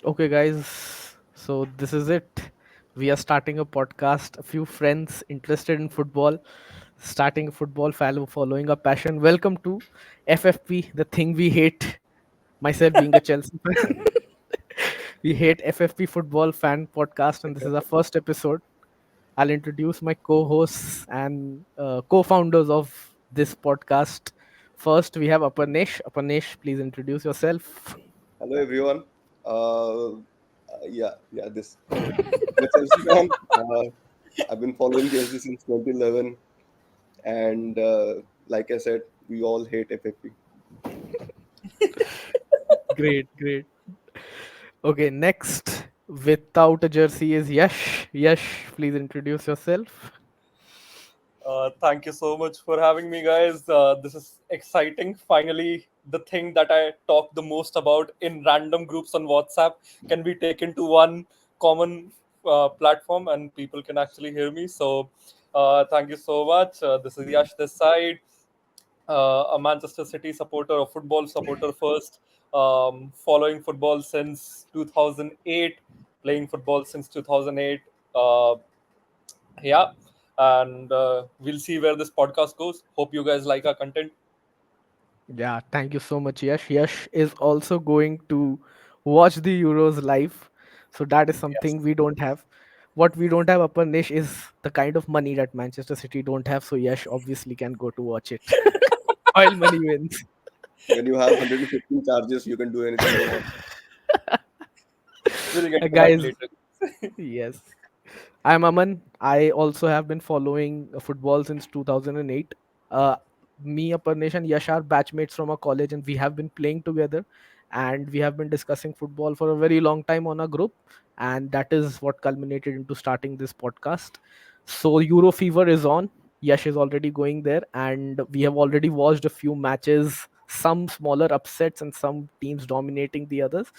Okay, guys. So this is it. We are starting a podcast. A few friends interested in football, starting football, following a passion. Welcome to FFP, the thing we hate. Myself being a Chelsea fan, we hate FFP football fan podcast, and this is our first episode. I'll introduce my co-hosts and co-founders of this podcast. First, we have Aparnesh. Aparnesh, please introduce yourself. Hello everyone. Yeah. This I'm a Chelsea fan. I've been following Chelsea since 2011, and like I said, we all hate FFP. Great, great. Okay, next, without a jersey is Yash. Yash, please introduce yourself. Thank you so much for having me, guys. This is exciting. Finally, the thing that I talk the most about in random groups on WhatsApp can be taken to one common platform and people can actually hear me. So, thank you so much. This is Yash this side, a Manchester City supporter, a football supporter first, following football since 2008, playing football since 2008. Uh, yeah, and we'll see where this podcast goes. Hope you guys like our content. Yeah, thank you so much, Yash. Yash is also going to watch the Euros live. So that is something Yes. we don't have. What we don't have, Aparnesh, is the kind of money that Manchester City don't have. So Yash obviously can go to watch it. Oil money wins. When you have 115 charges, you can do anything you want. We'll get to that Guys, later. yes. I'm Aman. I also have been following football since 2008. Uh, Me, Aparnesh, and Yash are batchmates from our college, and we have been playing together. And we have been discussing football for a very long time on our group, and that is what culminated into starting this podcast. So Euro fever is on. Yash is already going there, and we have already watched a few matches, some smaller upsets, and some teams dominating the others.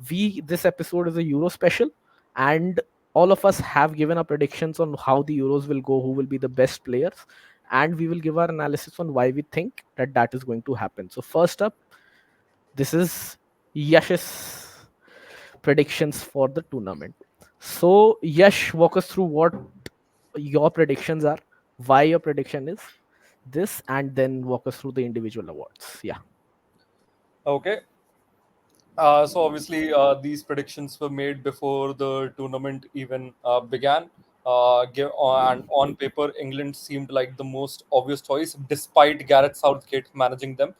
We This episode is a Euro special, and all of us have given our predictions on how the Euros will go, who will be the best players, and we will give our analysis on why we think that that is going to happen. So first up, this is Yash's predictions for the tournament. So Yash, walk us through what your predictions are, why your prediction is this, and then walk us through the individual awards. Yeah. Okay. So obviously, these predictions were made before the tournament even began. And on paper, England seemed like the most obvious choice, despite Gareth Southgate managing them,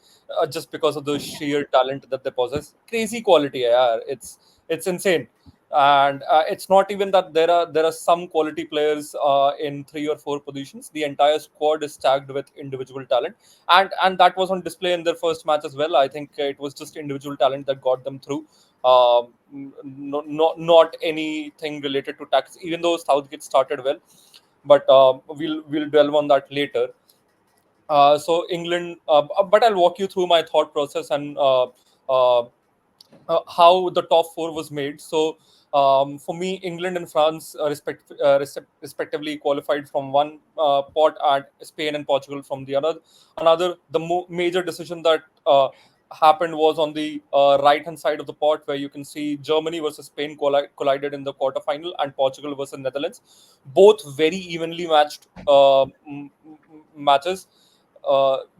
just because of the sheer talent that they possess. Crazy quality, yeah. It's insane, and it's not even that there are some quality players in three or four positions. The entire squad is stacked with individual talent, and that was on display in their first match as well. I think it was just individual talent that got them through. Not anything related to tactics, even though Southgate started well. But we'll delve on that later. So England, but I'll walk you through my thought process and uh, how the top four was made. So for me, England and France respectively qualified from one pot, and Spain and Portugal from the other. Another, the major decision that happened was on the right hand side of the pot, where you can see Germany versus Spain collided in the quarterfinal, and Portugal versus Netherlands. Both very evenly matched matches.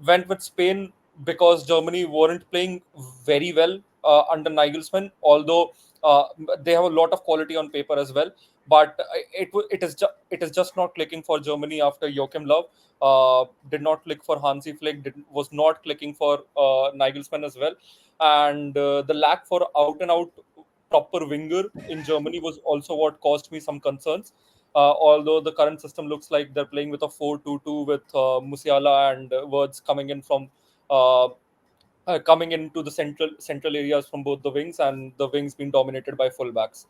Went with Spain because Germany weren't playing very well under Nagelsmann, although they have a lot of quality on paper as well. But it is just not clicking for Germany after Joachim Löw. Did not click for Hansi Flick. Was not clicking for Nagelsmann as well, and the lack for out and out proper winger in Germany was also what caused me some concerns. Although the current system looks like they're playing with a 4-2-2 with Musiala and Words uh, coming into the central areas from both the wings, and the wings being dominated by fullbacks.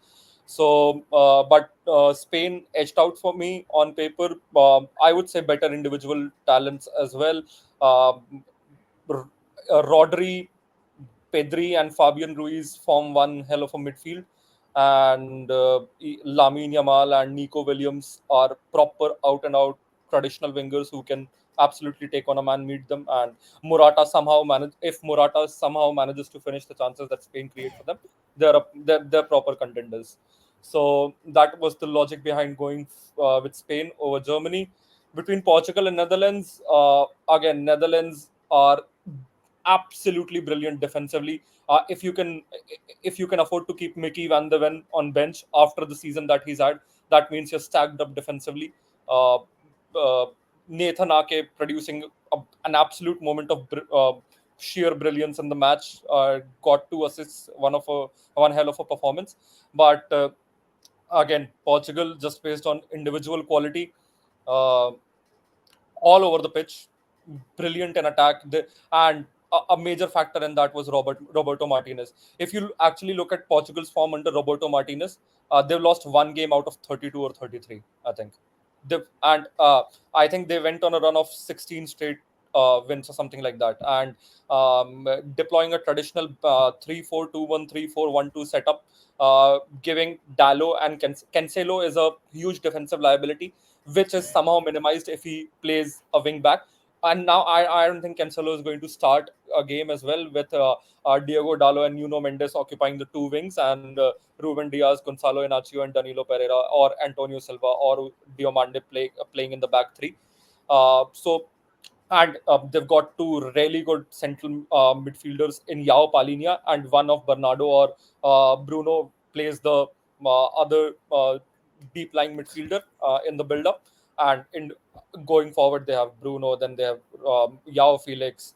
So, but Spain edged out for me on paper. I would say better individual talents as well. Um R- Rodri, Pedri, and Fabian Ruiz form one hell of a midfield, and Lamine Yamal and Nico Williams are proper out and out traditional wingers who can absolutely take on a man, meet them, and Murata somehow manages to finish the chances that Spain create for them, they're proper contenders. So that was the logic behind going with Spain over Germany. Between Portugal and Netherlands, again, Netherlands are absolutely brilliant defensively. If you can afford to keep Mickey Van de Ven on bench after the season that he's had, that means you're stacked up defensively. Uh, uh, Nathan Ake producing an absolute moment of sheer brilliance in the match. Got 2 assists, one hell of a performance. But again, Portugal, just based on individual quality, uh, all over the pitch, brilliant in attack. And a major factor in that was Roberto Martinez. If you actually look at Portugal's form under Roberto Martinez, they've lost one game out of 32 or 33, I think. And I think they went on a run of 16 straight wins or something like that. And deploying a traditional 3-4-2-1, 3-4-1-2 setup, giving Dallo and Cancelo is a huge defensive liability, which is somehow minimized if he plays a wing back. And now I don't think Cancelo is going to start a game as well with Diego Dallo and Nuno Mendes occupying the two wings, and Ruben Diaz, Gonzalo Inacio, and Danilo Pereira, or Antonio Silva, or Diomande playing in the back three. So and they've got two really good central midfielders in Yao Palinia, and one of Bernardo or Bruno plays the other deep lying midfielder in the build up. And in going forward, they have Bruno, then they have Yao Felix,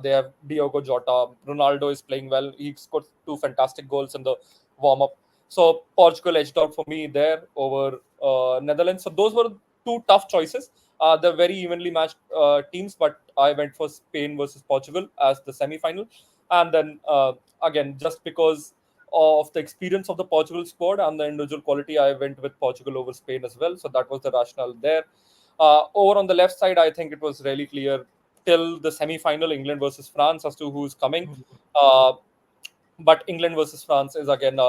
they have Diogo Jota. Ronaldo is playing well. He scored two fantastic goals in the warm up. So Portugal edged out for me there over Netherlands. So those were two tough choices. They're very evenly matched teams, but I went for Spain versus Portugal as the semi-final. And then again, just because of the experience of the Portugal squad and the individual quality, I went with Portugal over Spain as well. So that was the rationale there. Over on the left side, I think it was really clear till the semi-final, England versus France, as to who's coming. Uh, but England versus France is again.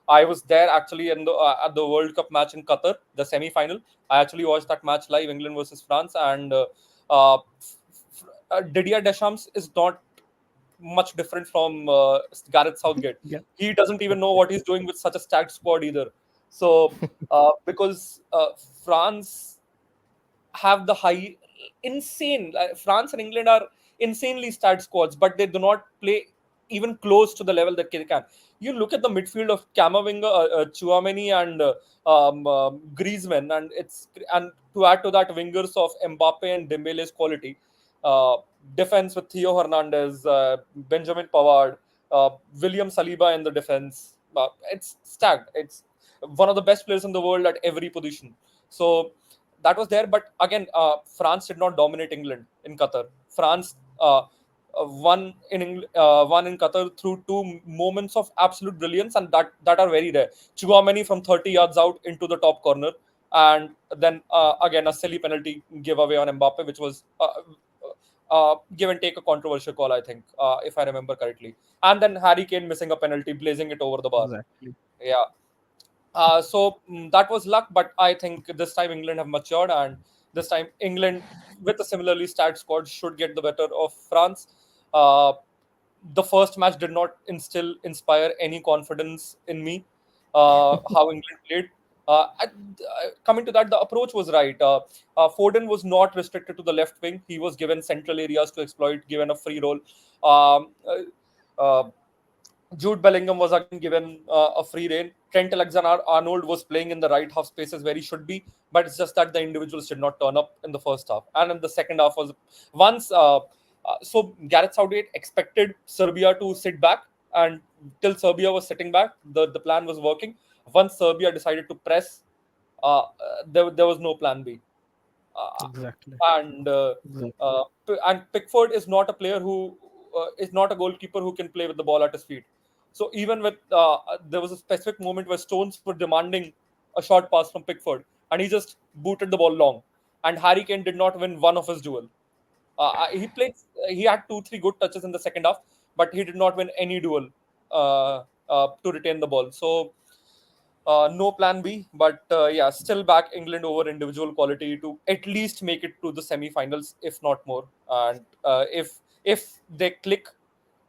I was there actually at the World Cup match in Qatar, the semi-final. I actually watched that match live, England versus France, and Didier Deschamps is not much different from Gareth Southgate. Yeah. He doesn't even know what he's doing with such a stacked squad either. So because France have the high, insane. France and England are insanely stacked squads, but they do not play even close to the level that they can. You look at the midfield of Camavinga, Chouameni, and Griezmann, and to add to that, wingers of Mbappe and Dembele's quality. Uh, Defense with Theo Hernandez, Benjamin Pavard, William Saliba in the defense. It's stacked. It's one of the best players in the world at every position. So that was there. But again, France did not dominate England in Qatar. France won in Qatar through two moments of absolute brilliance, and that are very rare. Chouameni from 30 yards out into the top corner, and then again a silly penalty giveaway on Mbappe, which was give and take a controversial call, I think, if I remember correctly. And then Harry Kane missing a penalty, blazing it over the bar. Exactly. Yeah. That was luck, but I think this time England have matured, and this time England, with a similarly stacked squad, should get the better of France. Uh, the first match did not inspire any confidence in me. How England played. Coming to that, the approach was right. Foden was not restricted to the left wing; he was given central areas to exploit, given a free role. Um, uh, Jude Bellingham was again given a free rein. Trent Alexander-Arnold was playing in the right half spaces where he should be, but it's just that the individuals did not turn up in the first half. And in the second half was once so Gareth Southgate expected Serbia to sit back, and till Serbia was sitting back, the plan was working. Once Serbia decided to press, there was no plan B. Uh, Exactly. and Exactly. Pickford is not a player who is not a goalkeeper who can play with the ball at his feet. So even with there was a specific moment where Stones were demanding a short pass from Pickford, and he just booted the ball long. And Harry Kane did not win one of his duel. He played. He had 2, 3 good touches in the second half, but he did not win any duel to retain the ball. So No plan B, but yeah, still back England over individual quality to at least make it to the semi-finals, if not more. And if they click,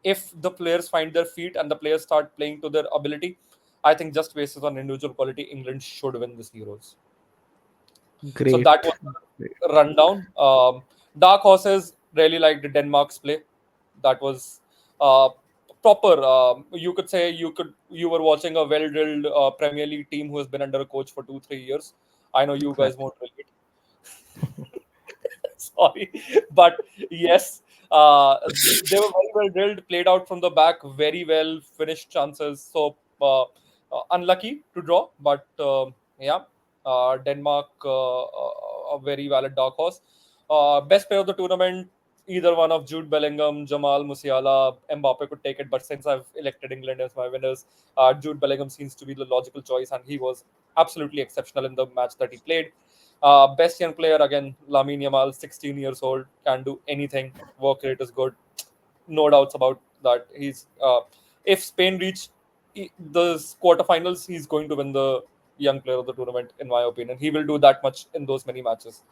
if the players find their feet and the players start playing to their ability, I think just basis on individual quality, England should win this Euros. So Great. that was Great. the rundown. Dark horses really liked Denmark's play. That was uh, proper. You could say you were watching a well-drilled Premier League team who has been under a coach for 2 3 years. I know you guys Exactly. won't relate. Sorry, but yes, they were very well drilled, played out from the back very well, finished chances. So unlucky to draw, but yeah, Denmark, a very valid dark horse. Best player of the tournament, either one of Jude Bellingham, Jamal Musiala, Mbappe could take it. But since I've elected England as my winners, Jude Bellingham seems to be the logical choice, and he was absolutely exceptional in the match that he played. Best young player again, Lamine Yamal, 16 years old, can do anything. Work rate is good, no doubts about that. He's if Spain reach the quarterfinals, he's going to win the young player of the tournament, in my opinion. He will do that much in those many matches.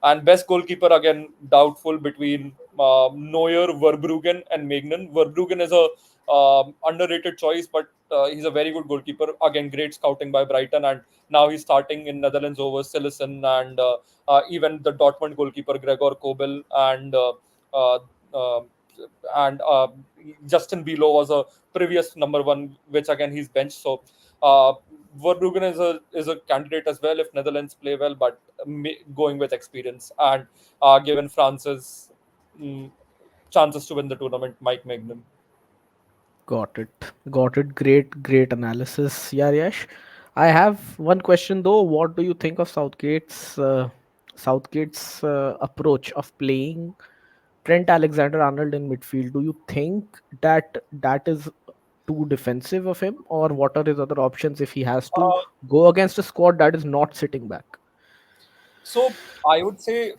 And best goalkeeper again, doubtful between Neuer, Verbruggen, and Magnan. Verbruggen is a underrated choice, but he's a very good goalkeeper. Again, great scouting by Brighton, and now he's starting in Netherlands over Sillissen and even the Dortmund goalkeeper Gregor Kobel uh, uh, and Justin Below was a previous number one, which again he's benched. So uh, Verbruggen is a candidate as well if Netherlands play well, but going with experience and given France's mm, chances to win the tournament, Mike Magnan. Got it. Got it. Great, great analysis. Yeah, Yash. I have one question though. What do you think of Southgate's approach of playing Trent Alexander-Arnold in midfield? Do you think that that is too defensive of him, or what are his other options if he has to Uh, go against a squad that is not sitting back? so I would say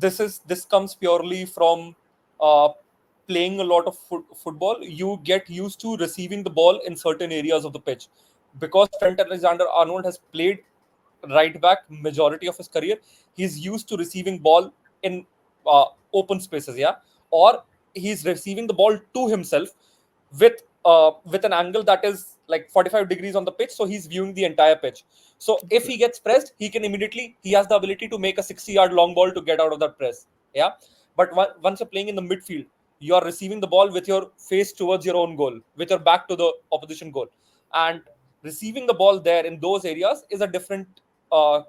this comes purely from uh, playing a lot of football. You get used to receiving the ball in certain areas of the pitch because Trent Alexander-Arnold has played right back majority of his career. He's used to receiving ball in uh, open spaces, yeah, or he's receiving the ball to himself with an angle that is like 45 degrees on the pitch, so he's viewing the entire pitch. So if he gets pressed, he has the ability to make a 60-yard long ball to get out of that press, yeah. But once you're playing in the midfield, you are receiving the ball with your face towards your own goal, with your back to the opposition goal, and receiving the ball there in those areas is a different uh,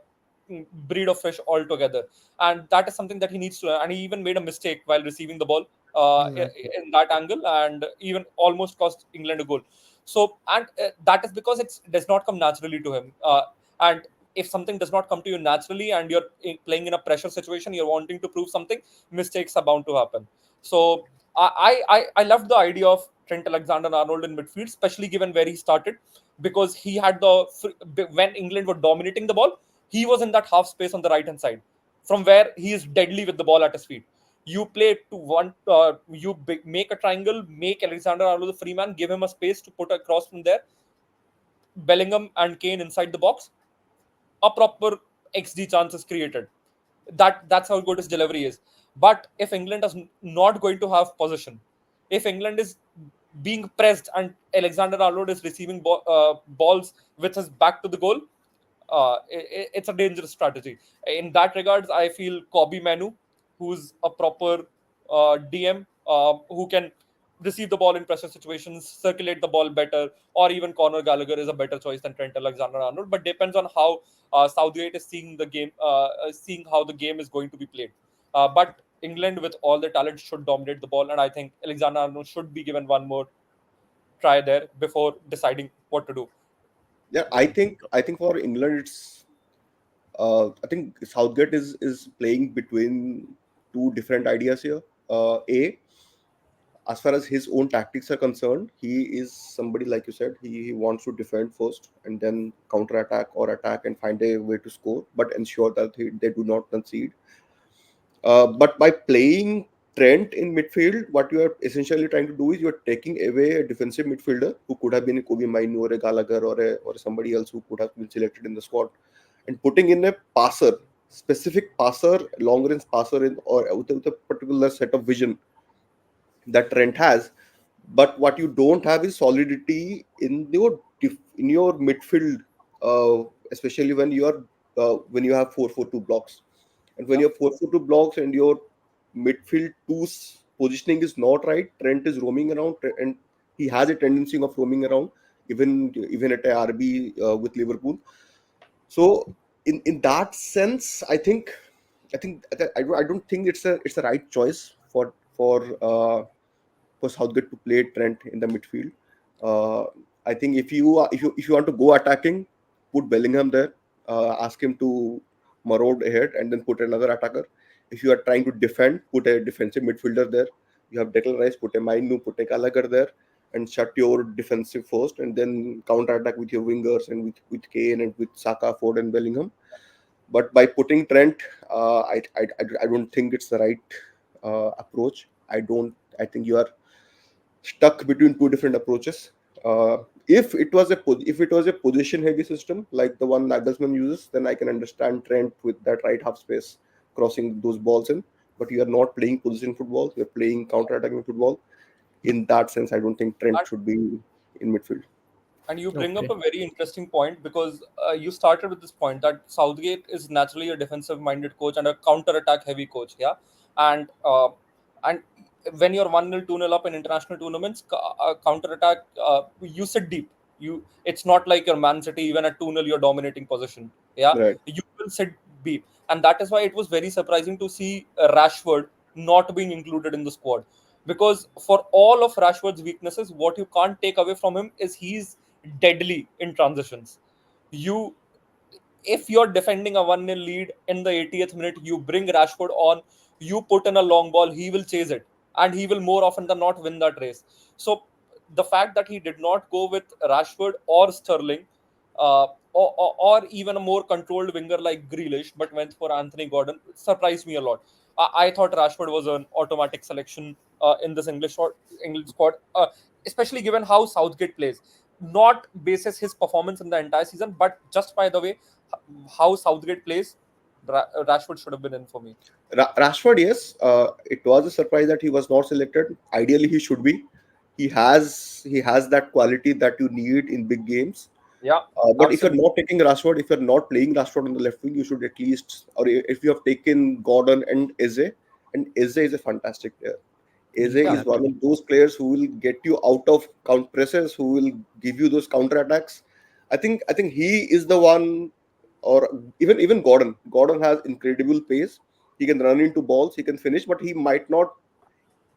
breed of fish altogether. And that is something that he needs to learn. And he even made a mistake while receiving the ball Exactly. in that angle and even almost cost England a goal. So, and that is because it does not come naturally to him. And if something does not come to you naturally and you're playing in a pressure situation, you're wanting to prove something, mistakes are bound to happen. So, I loved the idea of Trent Alexander-Arnold in midfield, especially given where he started, because he had when England were dominating the ball, he was in that half space on the right hand side, from where he is deadly with the ball at his feet. You play to one, make a triangle, make Alexander Arnold the free man, give him a space to put across from there. Bellingham and Kane inside the box, a proper XG chance is created. That's how good his delivery is. But if England is not going to have possession, if England is being pressed and Alexander Arnold is receiving balls with his back to the goal, it's a dangerous strategy. In that regards, I feel Kobe Manu, who's a proper DM, who can receive the ball in pressure situations, circulate the ball better, or even Conor Gallagher is a better choice than Trent Alexander-Arnold. But depends on how Southgate is seeing the game, seeing how the game is going to be played. But England, with all the talent, should dominate the ball, and I think Alexander-Arnold should be given one more try there before deciding what to do. Yeah, I think for England, I think Southgate is playing between two different ideas here. As far as his own tactics are concerned, he is somebody, like you said, he wants to defend first and then counter attack or attack and find a way to score, but ensure that they do not concede. But by playing Trent in midfield, what you are essentially trying to do is you're taking away a defensive midfielder who could have been a Kobe Mainu or a Gallagher or somebody else who could have been selected in the squad, and putting in a passer, specific passer, long range passer in or with a particular set of vision that Trent has. But what you don't have is solidity in in your midfield, especially when you have 4-4-2 blocks, and when Yeah. you have 4-4-2 blocks and your midfield two's positioning is not right. Trent is roaming around, and he has a tendency of roaming around, even at a RB with Liverpool. So in that sense, I don't think it's a right choice for Southgate to play Trent in the midfield. Uh, I think if you want to go attacking, put Bellingham there, ask him to maraud ahead, and then put another attacker. If you are trying to defend, put a defensive midfielder there. You have Declan Rice, put a Mainu, put a Gallagher there, and shut your defensive first, and then counter attack with your wingers and with Kane and with Saka, Ford, and Bellingham. But by putting Trent, I don't think it's the right approach. I think you are stuck between two different approaches. If it was a position heavy system like the one Nagelsmann uses, then I can understand Trent with that right half space crossing those balls in. But you are not playing position football; you're playing counter attacking football. In that sense, I don't think Trent should be in midfield. And you bring up Okay. a very interesting point because you started with this point that Southgate is naturally a defensive minded coach and a counter attack heavy coach. Yeah. And when you're 1-0, 2-0 up in international tournaments, counter attack, you sit deep. It's not like your Man City, even at 2-0, you're dominating position. Yeah. Right. You will sit deep. And that is why it was very surprising to see Rashford not being included in the squad. Because for all of Rashford's weaknesses, what you can't take away from him is he's deadly in transitions. You, if you're defending a 1-0 lead in the 80th minute, you bring Rashford on, you put in a long ball, he will chase it, and he will more often than not win that race. So the fact that he did not go with Rashford or Sterling, or even a more controlled winger like Grealish, but went for Anthony Gordon, surprised me a lot. I thought Rashford was an automatic selection in this English squad, especially given how Southgate plays. Not basis his performance in the entire season, but just by the way how Southgate plays, Rashford should have been in for me. Rashford, yes, it was a surprise that he was not selected. Ideally, he should be. He has that quality that you need in big games. Yeah, But if you're absolutely. not taking Rashford, if you're not playing Rashford on the left wing, you should at least, or if you have taken Gordon and Eze is a fantastic player. Eze Yeah, is one Exactly. of those players who will get you out of count presses, who will give you those counter attacks. I think he is the one, or even Gordon. Gordon has incredible pace. He can run into balls, he can finish, but he might not.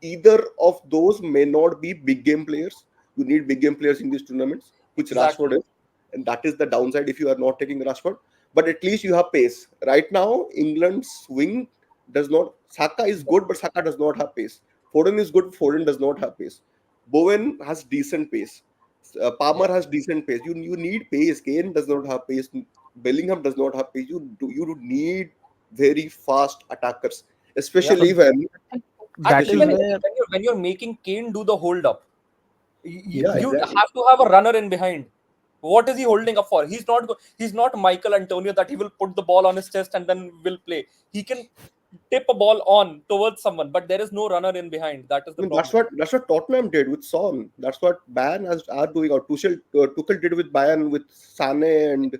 Either of those may not be big game players. You need big game players in these tournaments, which Rashford exactly. is, and that is the downside if you are not taking Rashford. But at least you have pace. Right now, England's wing does not. Saka is good, but Saka does not have pace. Foden is good, Foden does not have pace. Bowen has decent pace. Yeah, Palmer has decent pace. You need pace. Kane does not have pace. Bellingham does not have pace. You need very fast attackers, yeah. So especially when And that is even especially where, when you're making Kane do the hold up, you, Yeah, you exactly. exactly. have to have a runner in behind. What is he holding up for? He's not Michael Antonio that he will put the ball on his chest and then will play. He can tip a ball on towards someone, but there is no runner in behind. That is I the mean, problem. that's what Tottenham did with Son. That's what Bayern are doing, or Tuchel did with Bayern with Sane and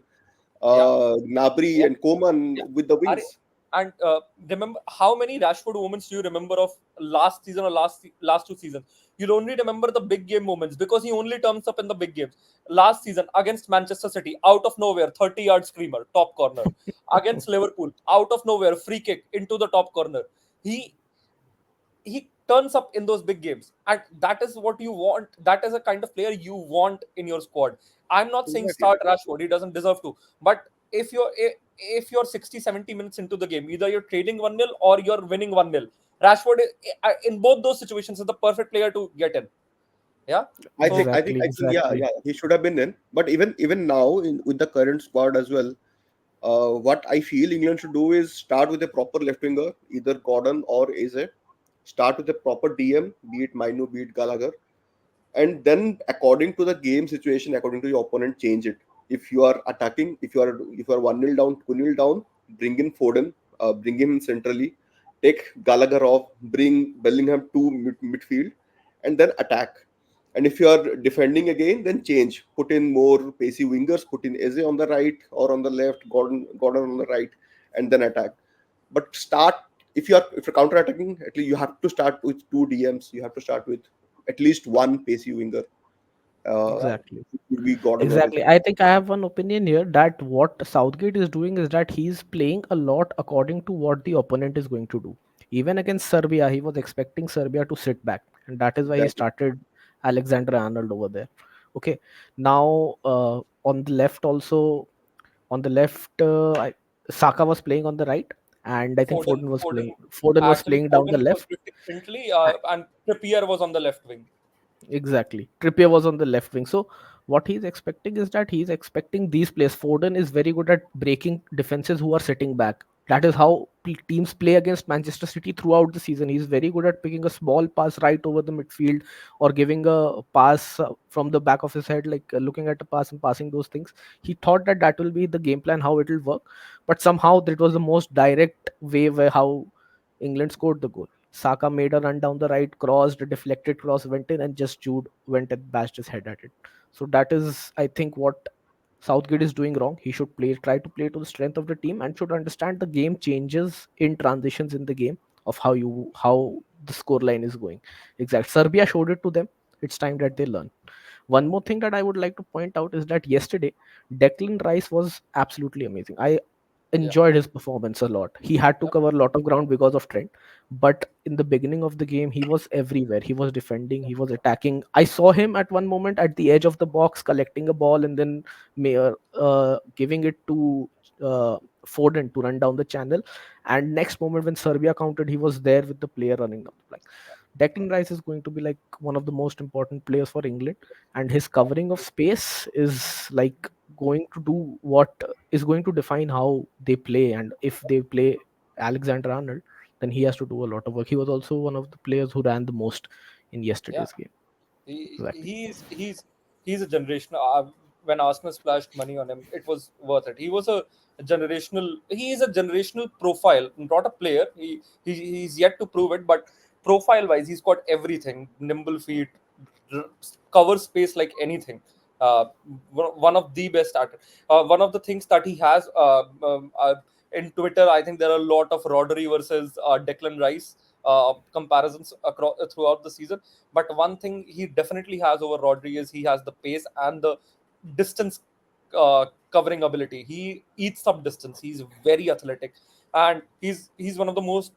Yeah. Gnabry Yeah. and Coman Yeah. with the Are, wings. and remember how many Rashford moments do you remember of last season or last two seasons? You'll only remember the big game moments because he only turns up in the big games. Last season against Manchester City, out of nowhere, 30-yard screamer, top corner. Against Liverpool, out of nowhere, free kick into the top corner. He he turns up in those big games, and that is what you want. That is a kind of player you want in your squad. I'm not saying Exactly. start Rashford, he doesn't deserve to, but if you're 60, 70 minutes into the game, either you're trading 1-0 or you're winning 1-0, Rashford in both those situations is the perfect player to get in. Yeah. So Exactly. Yeah, Exactly. he should have been in. But even now, with the current squad as well, what I feel England should do is start with a proper left winger, either Gordon or Eze, Start with a proper DM, be it Mainu, be it Gallagher, and then according to the game situation, according to your opponent, change it. If you are attacking, if you are 1-0 down, 2-0 down, bring in Foden, bring him centrally, take Gallagher off, bring Bellingham to midfield, and then attack. And if you are defending again, then change, put in more pacey wingers, put in Eze on the right or on the left, Gordon on the right, and then attack. But start, if you're counter attacking, at least you have to start with two DMs. You have to start with at least one pacey winger. Uh, Yeah, Exactly. we Gordon or Exactly. Eze. I think I have one opinion here that what Southgate is doing is that he's playing a lot according to what the opponent is going to do. Even against Serbia, he was expecting Serbia to sit back, and that is why he Exactly. started Alexander Arnold over there. Okay. Now, on the left also, on the left, Saka was playing on the right, and I think Foden, Foden was Foden, playing. Foden was actually, playing down the Foden was left. drifting centrally, and Trippier was on the left wing. Exactly. Trippier was on the left wing. So what he's expecting is that he's expecting these players. Foden is very good at breaking defenses who are sitting back. That is how teams play against Manchester City throughout the season. He's very good at picking a small pass right over the midfield or giving a pass from the back of his head, like looking at the pass and passing those things. He thought that that will be the game plan, how it will work. But somehow that was the most direct way where how England scored the goal. Saka made a run down the right, crossed, a deflected cross went in, and just Jude went and bashed his head at it. So that is, I think, what Southgate is doing wrong. He should try to play to the strength of the team, and should understand the game changes in transitions in the game of how the score line is going. Exactly. Serbia showed it to them. It's time that they learn. One more thing that I would like to point out is that yesterday Declan Rice was absolutely amazing. I Yeah, enjoyed his performance a lot. He had to cover a lot of ground because of Trent, but in the beginning of the game, he was everywhere. He was defending, he was attacking. I saw him at one moment at the edge of the box collecting a ball and then giving it to Foden to run down the channel. And next moment, when Serbia countered, he was there with the player running down the flank. Declan Rice is going to be like one of the most important players for England, and his covering of space is like going to do what is going to define how they play. And if they play Alexander Arnold, then he has to do a lot of work. He was also one of the players who ran the most in yeah. yesterday's game. He, Exactly. he's he's he's a generation. When Arsenal splashed money on him, it was worth it. He was a generational. He is a generational profile, not a player. He's yet to prove it, but profile wise, he's got everything. Nimble feet, r- cover space like anything. Uh, one of the best at it. One of the things that he has in Twitter, I think there are a lot of Rodri versus Declan Rice comparisons across throughout the season. But one thing he definitely has over Rodri is he has the pace and the distance covering ability. He eats up distance. He's very athletic, and he's one of the most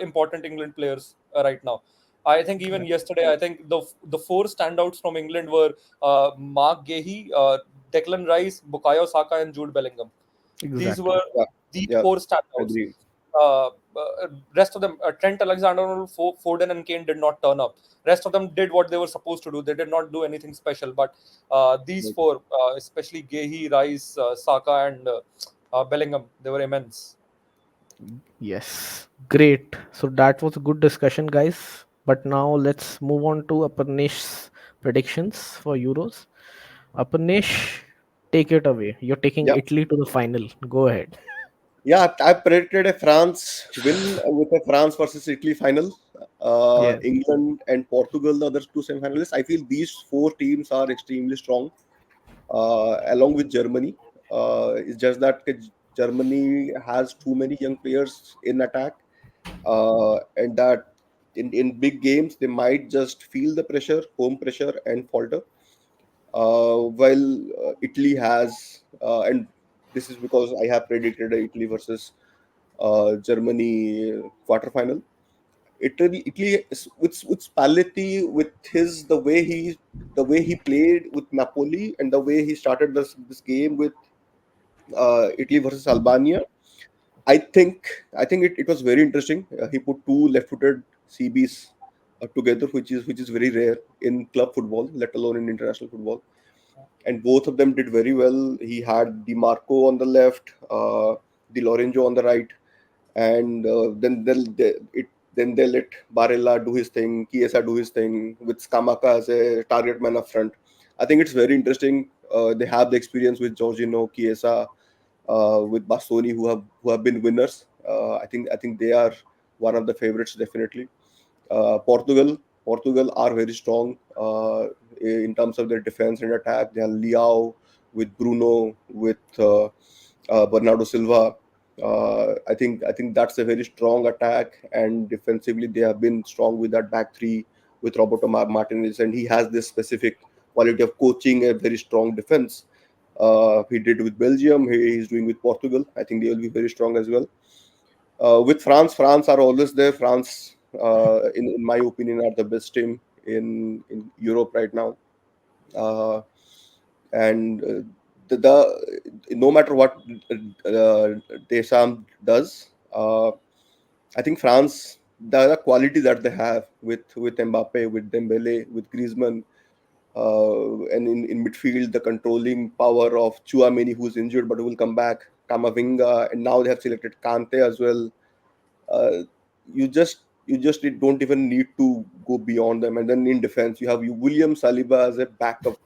important England players right now. I think even yesterday, I think the four standouts from England were Mark Gahey, Declan Rice, Bukayo Saka, and Jude Bellingham. These Exactly. were Yeah, the yeah, four standouts. agree. Rest of them, Trent Alexander, Foden, and Kane did not turn up. Rest of them did what they were supposed to do. They did not do anything special. But these Like, four, especially Gehi, Rice, Saka, and Bellingham, they were immense. Yes. Great. So that was a good discussion, guys. But now let's move on to Aparnish's predictions for Euros. Aparnish, take it away. You're taking yeah, Italy to the final. Go ahead. yeah. I predicted a France win with a France versus Italy final. Yeah. England and Portugal, the other two semi-finalists. I feel these four teams are extremely strong, along with Germany. It's just that Germany has too many young players in attack, and that in big games they might just feel the pressure, home pressure, and falter. While Italy has, and this is because I have predicted a Italy versus Germany quarterfinal. Italy with Spalletti, with his the way he played with Napoli and the way he started this game with Italy versus Albania. I think it was very interesting. He put two left-footed CBs together, which is very rare in club football, let alone in international football. And both of them did very well. He had Di Marco on the left, Di Lorenzo on the right, and then then they let Barella do his thing, Chiesa do his thing, with Skamaka as a target man up front. I think it's very interesting. They have the experience with Jorginho, Chiesa, with Bastoni, who have been winners. I think they are one of the favorites definitely. Portugal are very strong in terms of their defense and attack. They are Leao with Bruno, with Bernardo Silva. I think that's a very strong attack, and defensively they have been strong with that back three with Roberto Martinez, and he has this specific quality of coaching a very strong defense. He did with Belgium. He's doing with Portugal. I think they will be very strong as well. With France are always there. France, in my opinion, are the best team in Europe right now. Uh, and no matter what Deschamps does, I think France, the quality that they have with Mbappe, with Dembele, with Griezmann, and in midfield, the controlling power of Chouameni, who's injured but will come back, Kamavinga, and now they have selected Kante as well. uh, you just don't even need to go beyond them. And then in defense, you have William Saliba as a backup.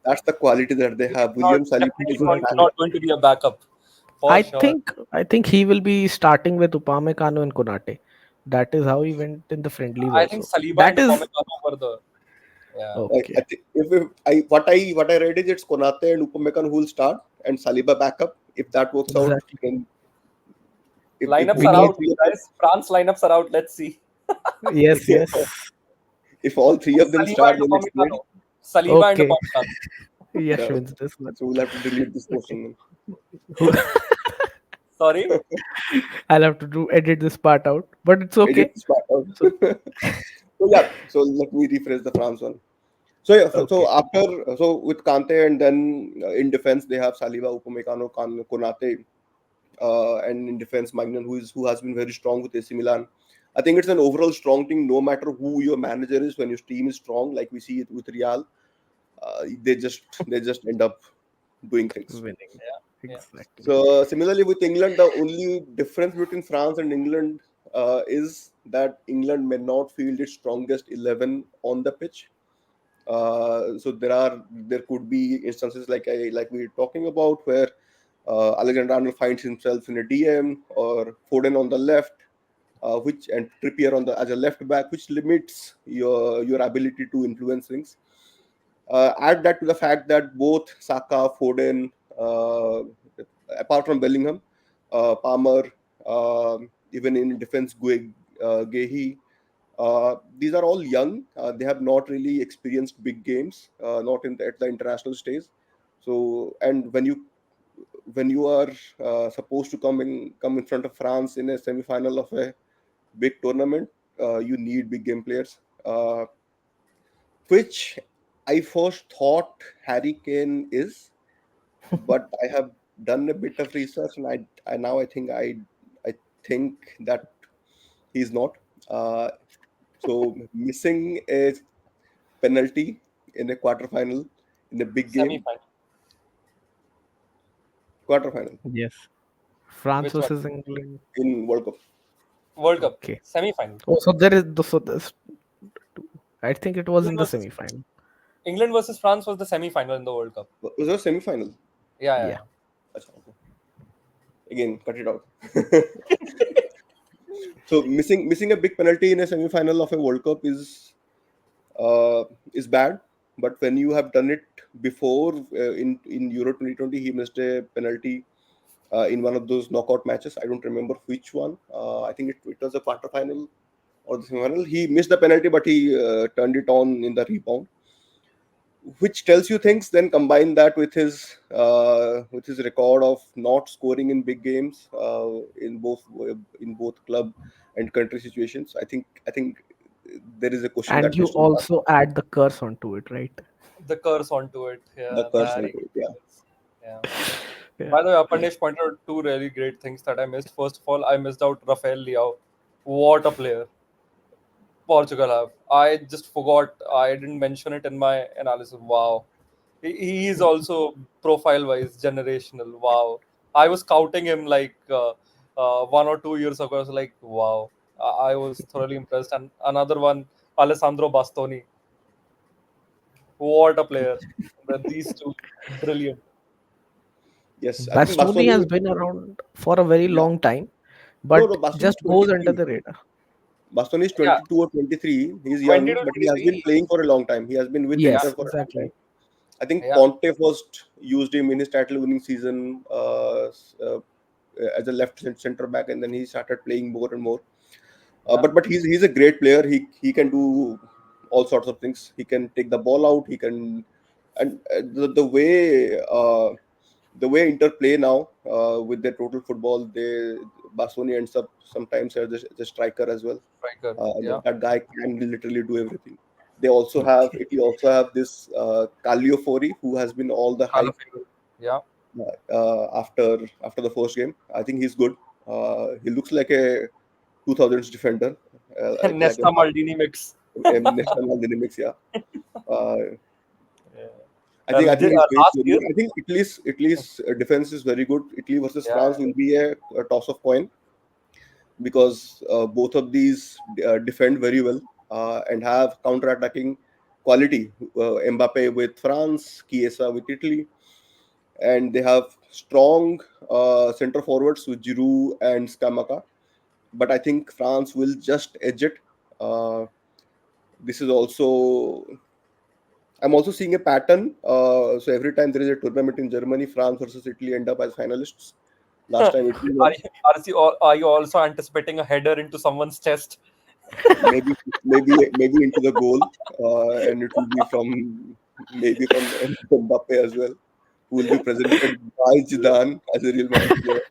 That's the quality that they have. Not William Saliba is a definitely Exactly. backup. not going to be a backup for I sure. think I think he will be starting with Upamecano and Konate. That is how he went in the friendlies I think also. Saliba That and is Upamecano were the, yeah. I okay. think if I read is it's Konate and Upamecano who will start and Saliba backup. If that works out, Exactly. then if Lineups We are all need out, three of them, guys. France lineups are out. Let's see. yes, yes. if all three of them Saliba start, and then it's great. Upamecano. Saliba and Okay. Upamecano. Yash Yeah. wins this one. So we'll have to delete this portion. Who- Sorry. I'll have to do edit this part out, but it's Edit okay. this part out. So So yeah, so let me rephrase the France one. So yeah, so okay. after with Kante, and then in defense they have Saliba, Upamecano, Konate, and in defense Magnan, who has been very strong with AC Milan. I think it's an overall strong team. No matter who your manager is, when your team is strong, like we see it with Real, they just end up doing things. Winning. Yeah, yeah. Exactly. So similarly with England, the only difference between France and England is that England may not field its strongest 11 on the pitch. So there could be instances like we were talking about, where Alexander Arnold finds himself in a DM, or Foden on the left, which and Trippier on the as a left back, which limits your ability to influence things. Add that to the fact that both Saka, Foden, uh, apart from Bellingham, Palmer, even in defense, Gehi, these are all young. They have not really experienced big games, not at the international stage. So, and when you are supposed to come in front of France in a semi-final of a big tournament, you need big game players, which I first thought Harry Kane is, but I have done a bit of research, and I now I think that he's not. Uh, so missing a penalty in a quarterfinal in a big game, Semi-final. quarterfinal Yes. France Which one? versus England. in World Cup. World Cup. Okay. Semi-final. Oh, so there is so there's two. I think it was England in the versus semi-final. England versus France was the semi-final in the World Cup. Was there a semi-final? Yeah, yeah, Yeah. yeah. Acha, okay. Again, cut it out. So missing a big penalty in a semi-final of a World Cup uh, is bad. But when you have done it before, in Euro 2020, he missed a penalty in one of those knockout matches. I don't remember which one. I think it was a quarterfinal or the semi-final. He missed the penalty, but he turned it on in the rebound, which tells you things. Then combine that with his record of not scoring in big games, in both club and country situations. I think there is a question And that you needs to be asked. also add the curse onto it, right? The curse onto it. The Yeah, the curse Harry onto it, yeah. Kane curse. Yeah. Yeah. By the way, Aparnesh pointed out two really great things that I missed. First of all, I missed out Rafael Leao. What a player Portugal have. I just forgot. I didn't mention it in my analysis. Wow. He is also profile wise generational. Wow. I was scouting him like 1 or 2 years ago. I was like, wow. I was thoroughly impressed. And another one, Alessandro Bastoni. What a player! These two, brilliant. Yes, I think Bastoni has Bastoni. been around for a very Yeah, long time, no, but no, Bastoni is just goes under 23. the radar. Bastoni is Yeah, 22 or 23. He's 20 young, to but he has been 23. playing for a long time. He has been with Yeah, Inter Yes, for a long time. exactly. I think yeah, Conte first used him in his title-winning season as a left center back, and then he started playing more and more. yeah. But he's a great player. He can do all sorts of things. He can take the ball out. He can, and the way Inter play now with their total football, they Bastoni ends up sometimes as a striker as well. Striker. Yeah, That guy can literally do everything. They also have Okay. Italy also have this Cagliofori who has been all the Hall of hype Fame. Yeah, after the first game. I think he's good. He looks like a 2000s defender, like Nesta Maldini mix. a national dynamics. Yeah, uh, Yeah. I think he's very Last very year, good. I think Italy's defense is very good. Italy versus yeah, France will be a toss of coin because both of these defend very well and have counter-attacking quality. Mbappe with France, Chiesa with Italy, and they have strong center forwards with Giroud and Scamacca. But I think France will just edge it. Uh, this is also I'm also seeing a pattern. So every time there is a tournament in Germany, France versus Italy end up as finalists. Last time Italy won. are you also anticipating a header into someone's chest? Maybe into the goal, and it will be from Mbappe as well, who will be presented by Zidane as a Real Madrid player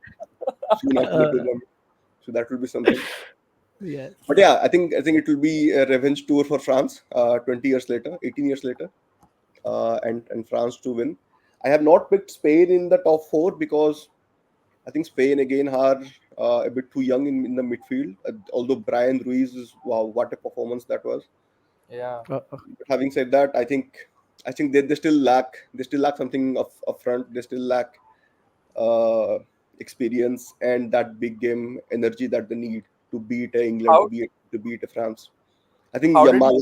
soon after the Uh, tournament. So that will be something. yes. But yeah, I think it will be a revenge tour for France. 20 years later, 18 years later, and France to win. I have not picked Spain in the top four because I think Spain again are a bit too young in the midfield. Although Brian Ruiz is wow, what a performance that was. Yeah. But having said that, I think they still lack something up front. They still lack uh, experience and that big game energy that they need to beat England, How to beat France. I think how did Yamal.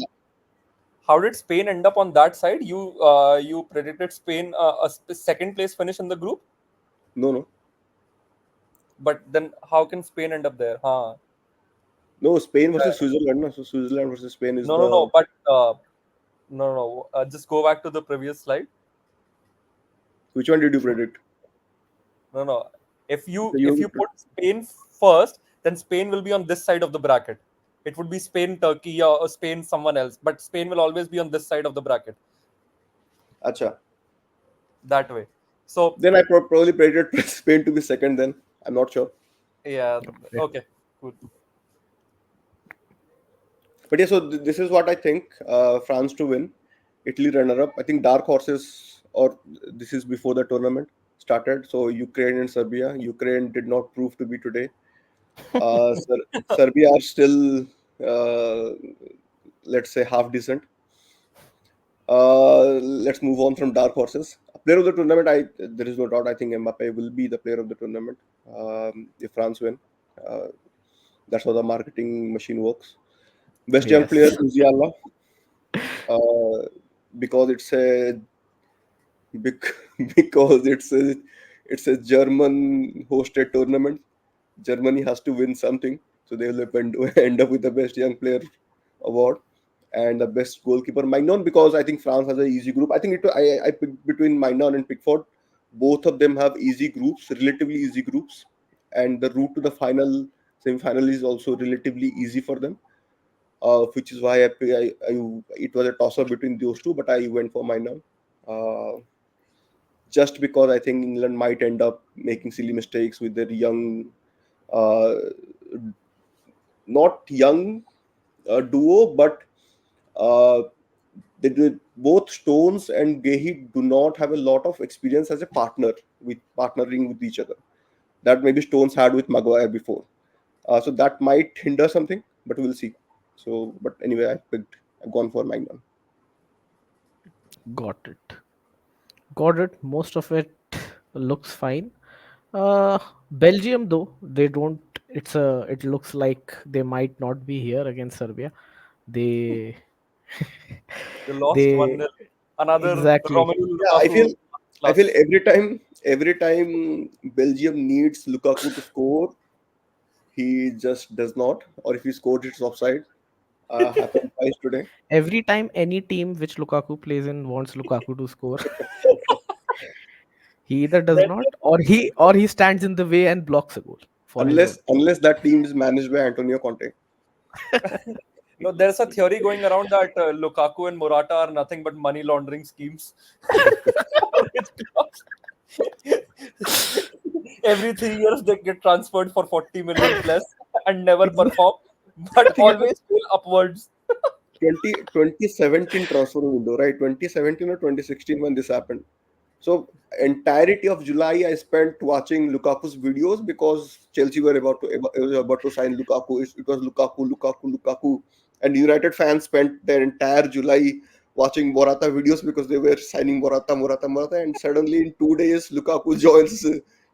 how did Spain end up on that side? You predicted Spain second place finish in the group, No, no, but then how can Spain end up there? Huh? no. Spain versus Uh, Switzerland. No? So Switzerland versus Spain is no, no, the no. But no, no, no. Just go back to the previous slide. which one did you predict? No, no. If So you you put Spain first, then Spain will be on this side of the bracket. It would be Spain, Turkey, or Spain, someone else. But Spain will always be on this side of the bracket Acha. that way. So Then I probably predicted Spain to be second. Then I'm not sure. yeah, Okay. okay, cool. But yeah, so this is what I think. France to win, Italy runner up. I think dark horses, or this is before the tournament started. So Ukraine and Serbia. Ukraine did not prove to be today. Serbia are still, uh, let's say, half decent. Let's move on from dark horses. Player of the tournament, there is no doubt. I think Mbappe will be the player of the tournament if France win. Uh, that's how the marketing machine works. Best young player, Yes. Musiala, uh, because bec- because it's a German hosted tournament. Germany has to win something, so they will end up with the best young player award and the best goalkeeper. Magnon, because I think France has an easy group. I picked between Magnon and Pickford. Both of them have easy groups, relatively easy groups, and the route to the semi-final is also relatively easy for them. Which is why it was a toss-up between those two, but I went for Magnon. Uh, just because I think England might end up making silly mistakes with their young, uh, not young duo, but uh, both Stones and Gehi do not have a lot of experience as a partnering with each other. That maybe Stones had with Maguire before, so that might hinder something, but we'll see. So, but anyway, I've gone for Magnan. Got it. Got it. Most of it looks fine. Uh, Belgium, though, they don't It looks like they might not be here against Serbia. They They lost they 1-0. Another exactly. Romelu Yeah, I Lukaku feel I feel plus. every time Belgium needs Lukaku to score, he just does not. Or if he scores, it's offside. Happened twice today. Every time any team which Lukaku plays in wants Lukaku to score, he either does Then, not, or he stands in the way and blocks a goal for his own team. Unless that team is managed by Antonio Conte. no, there's a theory going around that Lukaku and Morata are nothing but money laundering schemes. Rich clubs. Every 3 years they get transferred for 40 million plus and never perform, I but think it was always fail upwards. 2017 transfer window, right? 2017 or 2016 when this happened. So entirety of July I spent watching Lukaku's videos because Chelsea were about to sign Lukaku. It was Lukaku, Lukaku, Lukaku, and United fans spent their entire July watching Morata videos because they were signing Morata, Morata, Morata, and suddenly in 2 days Lukaku joins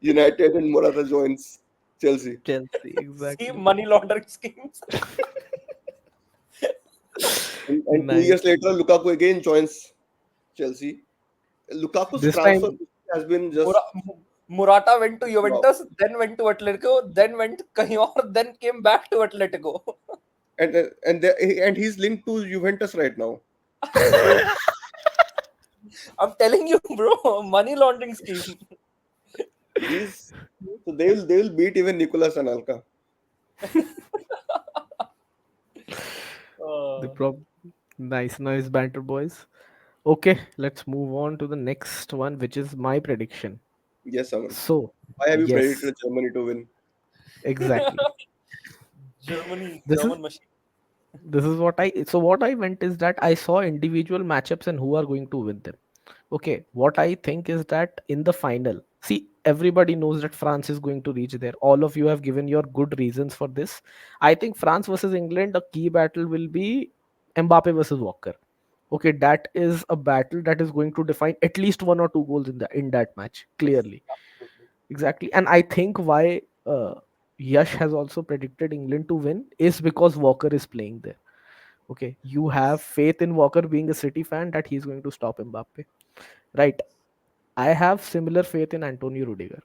United and Morata joins Chelsea. Chelsea, See, exactly. money laundering schemes. And two Nice. years later, Lukaku again joins Chelsea. Lukaku's This transfer time, has been Mura- just Murata went to wow. Juventus, then went to Atletico, then went kahin aur, then came back to Atletico. And he's linked to Juventus right now. So I'm telling you, bro, money laundering scheme. these they will beat even Nicolas Anelka. the Uh, prob nice banter, boys. Okay, let's move on to the next one, which is my prediction. Yes, Aman. So, Why have you yes, predicted Germany to win? exactly. Germany, This is German machine. what I went is that I saw individual matchups and who are going to win them. Okay, what I think is that in the final, see, everybody knows that France is going to reach there. All of you have given your good reasons for this. I think France versus England, a key battle will be Mbappe versus Walker. Okay, that is a battle that is going to define at least one or two goals in that match, Yes, clearly. absolutely. Exactly. And I think why Yash has also predicted England to win is because Walker is playing there. Okay, you have faith in Walker being a City fan that he's going to stop Mbappe. Right. I have similar faith in Antonio Rudiger.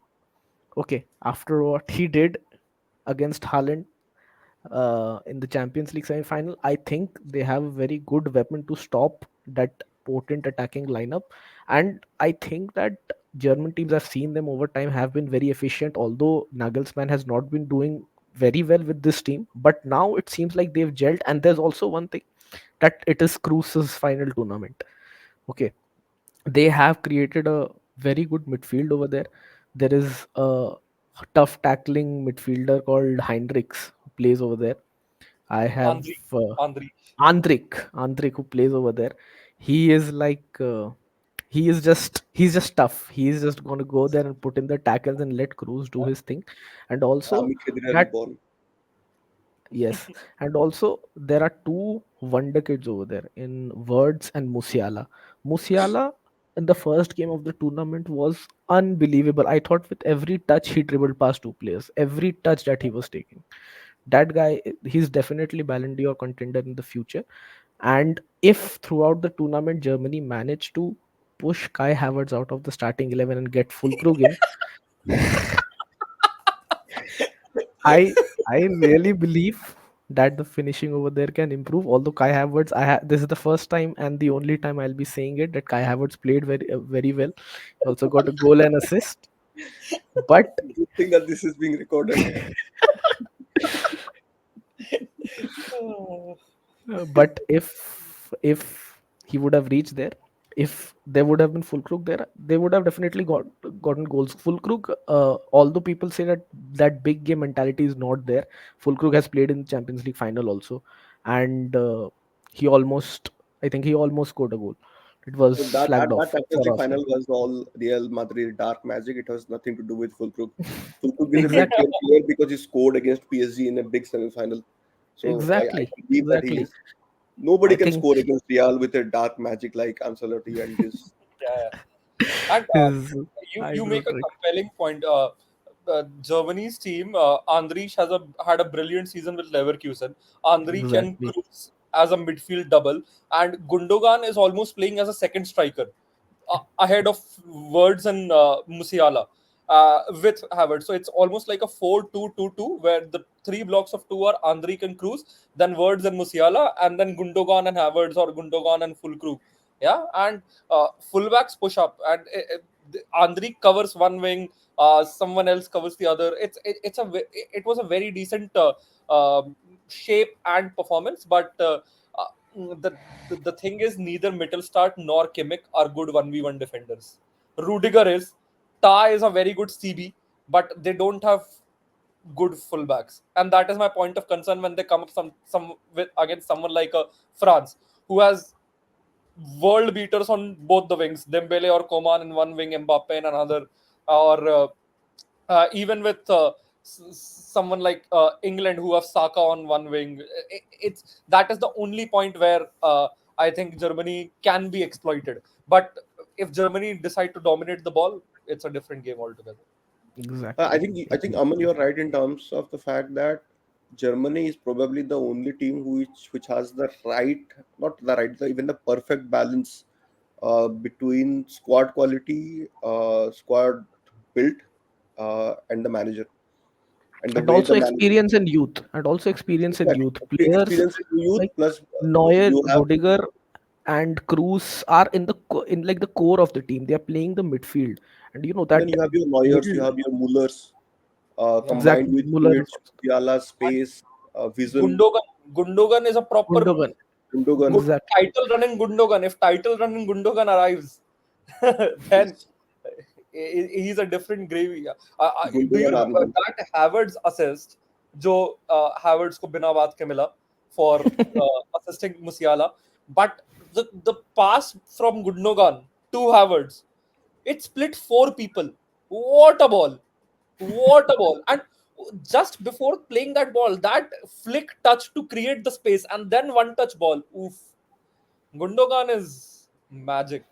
Okay, after what he did against Haaland in the Champions League semi-final, I think they have a very good weapon to stop that potent attacking lineup. And I think that German teams, I've seen them over time, have been very efficient. Although Nagelsmann has not been doing very well with this team, but now it seems like they've gelled. And there's also one thing, that it is Cruz's final tournament. Okay, they have created a very good midfield over there. There is a tough tackling midfielder called Heinrichs who plays over there. I have Andri, uh, Andri. Andrik who plays over there. He is like he's just tough. He's just gonna go there and put in the tackles and let Cruz do his thing. And also Rami Khedira that reborn. yes, and also there are two wonder kids over there in Words and Musiala. Musiala in the first game of the tournament was unbelievable. I thought with every touch he dribbled past two players. Every touch that he was taking. That guy, he's definitely Ballon d'Or contender in the future. And if throughout the tournament Germany managed to push Kai Havertz out of the starting 11 and get Fulkrug in, I I really believe that the finishing over there can improve. Although Kai Havertz, this is the first time and the only time I'll be saying it that Kai Havertz played very well. He also got a goal and assist. But Good thing that this is being recorded. Oh, but if he would have reached there, if there would have been Fulkrug there, they would have definitely gotten goals. Fulkrug, although people say that that big game mentality is not there, Fulkrug has played in Champions League final also, and he almost, I think he almost scored a goal. It was So that flagged that off Champions for League offside. final was all Real Madrid dark magic. It has nothing to do with Fulkrug. Fulkrug is a big Exactly, game player because he scored against PSG in a big semi-final. So I believe that he exactly. is. Nobody I can think score against Real with a dark magic like Ancelotti and this. yeah, yeah. And his you make a hydro trick. compelling point. Germany's team, Andrich had a brilliant season with Leverkusen. Andrich and Exactly. Cruz as a midfield double, and Gundogan is almost playing as a second striker, ahead of Words and Musiala, with Havertz. So it's almost like a 4-2-2-2, where the three blocks of two are Andrich and Cruz, then Words and Musiala, and then Gundogan and Havertz, or Gundogan and Fulkrug. Yeah, and fullbacks push up, and Andrich covers one wing, someone else covers the other. It was a very decent shape and performance, but uh, the, the thing is, neither Mittelstadt nor Kimmich are good 1v1 defenders. Rudiger is, Ta is a very good CB, but they don't have good fullbacks, and that is my point of concern when they come up some with against someone like France, who has world beaters on both the wings, Dembele or Coman in one wing, Mbappe in another, or even with someone like England, who have Saka on one wing. It's that is the only point where I think Germany can be exploited. But if Germany decide to dominate the ball, it's a different game altogether. Exactly. I think Aman, you're right in terms of the fact that Germany is probably the only team which has the right, not the right, even the perfect balance between squad quality, squad built, and the manager, and the And way also the manager. experience in youth. And also experience in Exactly. youth. Players Experience in youth like plus Neuer, you have, Rudiger, and Cruz are in in like the core of the team. They are playing the midfield, and you know and then that you have your Neuers, you middle. have your Mullers, Yeah. combined Exactly. with Muller is Kimmich, also Musiala, And space, vision, Gundogan is a proper Gundogan. Gundogan. good Exactly. title running Gundogan. If title running Gundogan arrives, then Yes, he's a different gravy. Do you Gundogan remember Arnold. that Havertz assist, जो Havertz को बिना बात के मिला for assisting Musiala, but the pass from Gundogan to Havertz, it split four people. What a ball! What a ball! And just before playing that ball, that flick touch to create the space, and then one touch ball. Oof! Gundogan is magic.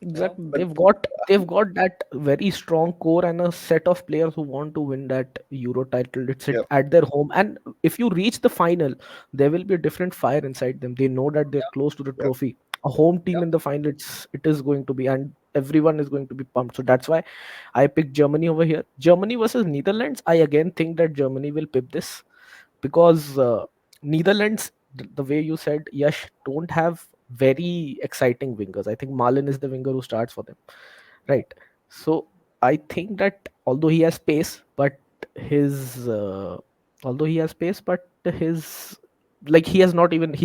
Yeah, Exactly. But They've got that very strong core and a set of players who want to win that Euro title. It's yeah, at their home. And if you reach the final, there will be a different fire inside them. They know that they're yeah, close to the yeah. trophy. A home yeah. team in the final, it is going to be, and everyone is going to be pumped. So that's why I picked Germany over here. Germany versus Netherlands. I again think that Germany will pip this because Netherlands, the way you said, Yash, don't have very exciting wingers. I think Malin is the winger who starts for them, right? So I think that his although he has pace, but his like he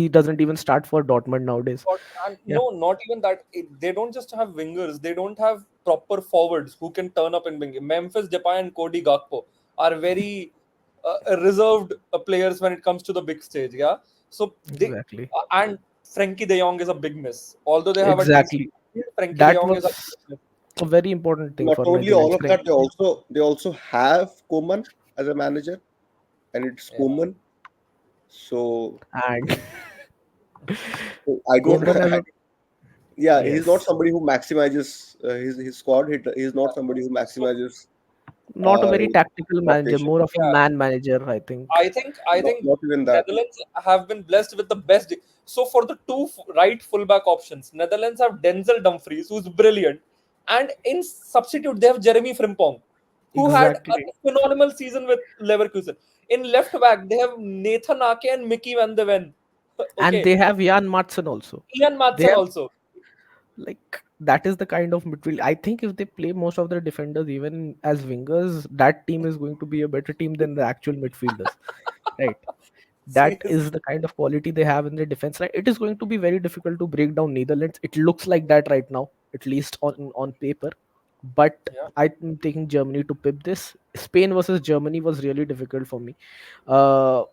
doesn't even start for Dortmund nowadays. And Yeah, no, not even that. They don't just have wingers. They don't have proper forwards who can turn up in wing. Memphis Depay and Cody Gakpo are very reserved players when it comes to the big stage. Yeah, so they exactly, and Frankie De Jong is a big miss. Although they have a decent, exactly. Frankie De That Jong is a was a very important thing Not for only all Netherlands. of that, they also have Koeman as a manager, and it's yeah. Koeman. So And I don't. Koeman as a Yeah, he's not yes, somebody who maximizes his squad. He's not somebody who So maximizes not a very his tactical manager, rotation. more of a yeah, man manager, I think. I Not, think not even that. Netherlands have been blessed with the best. So for the two right fullback options, Netherlands have Denzel Dumfries, who's brilliant, and in substitute they have Jeremy Frimpong, who had a Exactly. phenomenal season with Leverkusen. In left back, they have Nathan Ake and Mickey Van de Ven. And Okay, they have Jan Matson also. Ian They Madsen have also. like that is the kind of midfield. I think if they play most of their defenders even as wingers, that team is going to be a better team than the actual midfielders. Right. That is Seriously, the kind of quality they have in their defense line. It is going to be very difficult to break down Netherlands. It looks like that right now, at least on paper. But yeah. I'm taking Germany to pip this. Spain versus Germany was really difficult for me. Uh,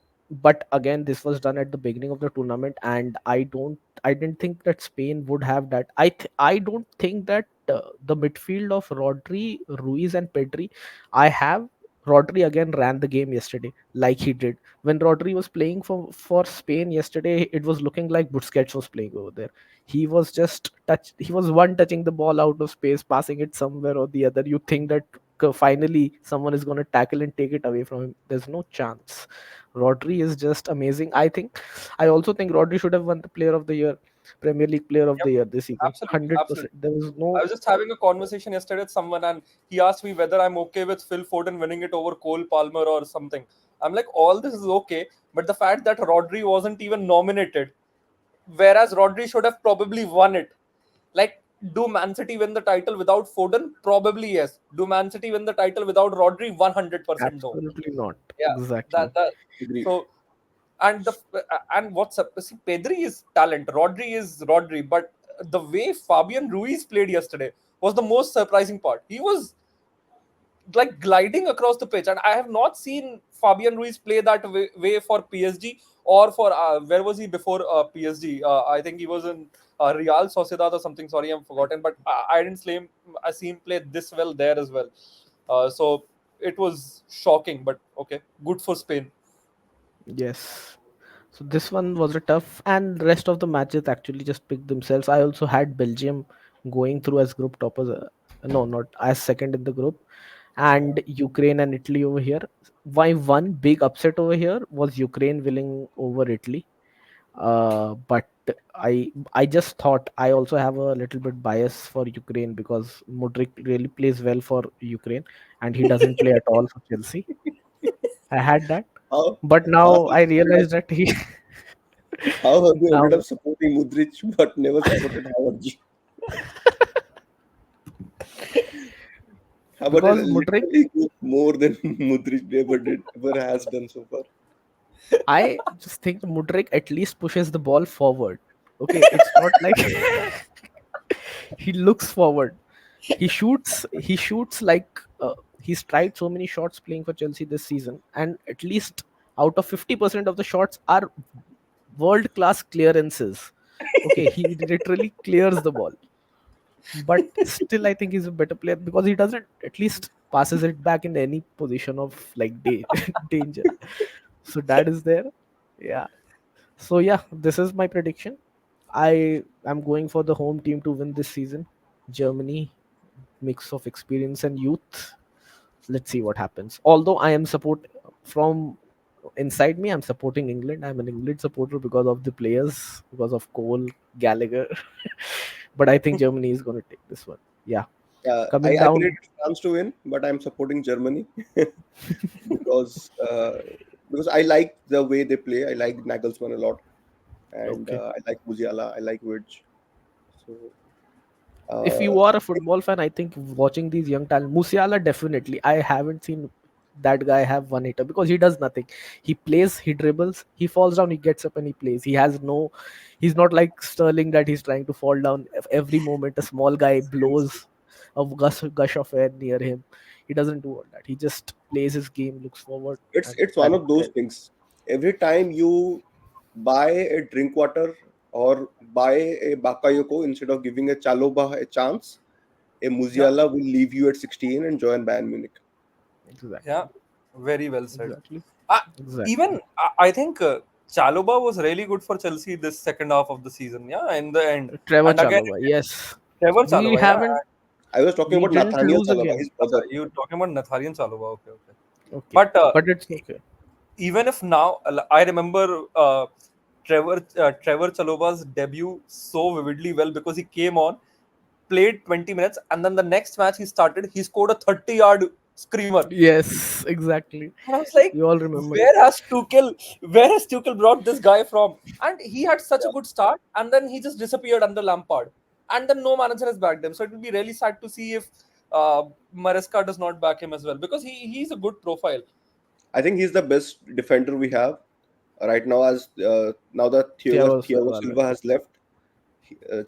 but again, this was done at the beginning of the tournament, and I didn't think that Spain would have that. I don't think that the midfield of Rodri, Ruiz, and Pedri. I have Rodri again ran the game yesterday like he did when Rodri was playing for Spain yesterday. It was looking like Busquets was playing over there. He was just touch. He was one touching the ball out of space, passing it somewhere or the other. You think that. finally someone is going to tackle and take it away from him. There's no chance. Rodri is just amazing. I also think Rodri should have won the player of the year, Premier League player of Yep, the year this season. absolutely, absolutely. 100%. There was I no. was just having a conversation yesterday with someone, and he asked me whether I'm okay with Phil Foden winning it over Cole Palmer or something. I'm like, all this is okay, but the fact that Rodri wasn't even nominated, whereas Rodri should have probably won it. Like, do Man City win the title without Foden? Probably yes. Do Man City win the title without Rodri? 100% no. Absolutely not. Yeah, Exactly. that Agreed. so and the and what's up? See, Pedri is talent. Rodri is Rodri, but the way Fabian Ruiz played yesterday was the most surprising part. He was like gliding across the pitch, and I have not seen Fabian Ruiz play that way for PSG or for where was he before PSG? I think he was in Real Sociedad or something. Sorry, I'm forgotten, but I didn't see him. I see him play this well there as well. So it was shocking, but okay, good for Spain. Yes. So this one was a tough, and the rest of the matches actually just picked themselves. I also had Belgium going through as group toppers. No, not as second in the group, and Ukraine and Italy over here. Why one big upset over here was Ukraine winning over Italy. But I just thought I also have a little bit bias for Ukraine because Mudrik really plays well for Ukraine, and he doesn't play at all for Chelsea. I had that, How but how now have I you ended up realized that he how have you ended now up supporting Mudrich but never supported Howard? Howard because Mudrik, literally good more than Mudrich ever has done so far. I just think Mudrik at least pushes the ball forward. Okay, it's not like he looks forward. He shoots like he's tried so many shots playing for Chelsea this season, and at least out of 50% of the shots are world class clearances. Okay, he literally clears the ball, but still I think he's a better player because he doesn't at least passes it back in any position of like danger. So that is there. Yeah. So yeah, this is my prediction. I am going for the home team to win this season. Germany, mix of experience and youth. Let's see what happens. Although I am support from inside me, I'm supporting England. I'm an England supporter because of the players, because of Cole, Gallagher. But I think Germany is going to take this one. Yeah, coming I down. predicted France to win, but I'm supporting Germany because uh, because I like the way they play. I like Nagelsmann a lot, and Okay. I like Musiala. I like Widge. So If uh, you are a football fan, I think watching these young talent, Musiala definitely. I haven't seen that guy have one hitter because he does nothing. He plays, he dribbles, he falls down, he gets up and he plays. He's not like Sterling that he's trying to fall down every moment. A small guy blows a gush of air near him. He doesn't do all that. He just plays his game, looks forward, and it's that one is of those there. things. Every time you buy a drink water or buy a Bakayoko instead of giving a Chaloba a chance, a Yeah, Musiala will leave you at 16 and join Bayern Munich. yeah, Exactly. very well said. Exactly. Uh, Exactly. even I think Chalobah was really good for Chelsea this second half of the season. Yeah, in the end, Trevor and again, Chalobah, yes. Trevor We Chalobah. Yeah, haven't I was talking we about didn't Nathaniel lose a Chalaba, game. his brother. you talking about Nathaniel Chalobah? Okay, okay. Okay. But But it's okay. even if now, I remember Trevor Chalobah's debut so vividly well because he came on, played 20 minutes, and then the next match he started, he scored a 30-yard screamer. Yes, exactly. And I was like, We all remember that. where has Tuchel brought this guy from? And he had such a good start, and then he just disappeared under Lampard. And then no manager has backed him. So it will be really sad to see if Maresca does not back him as well because he's a good profile. I think he's the best defender we have right now. As now that Thiago Thiago Silva Silva left. has left,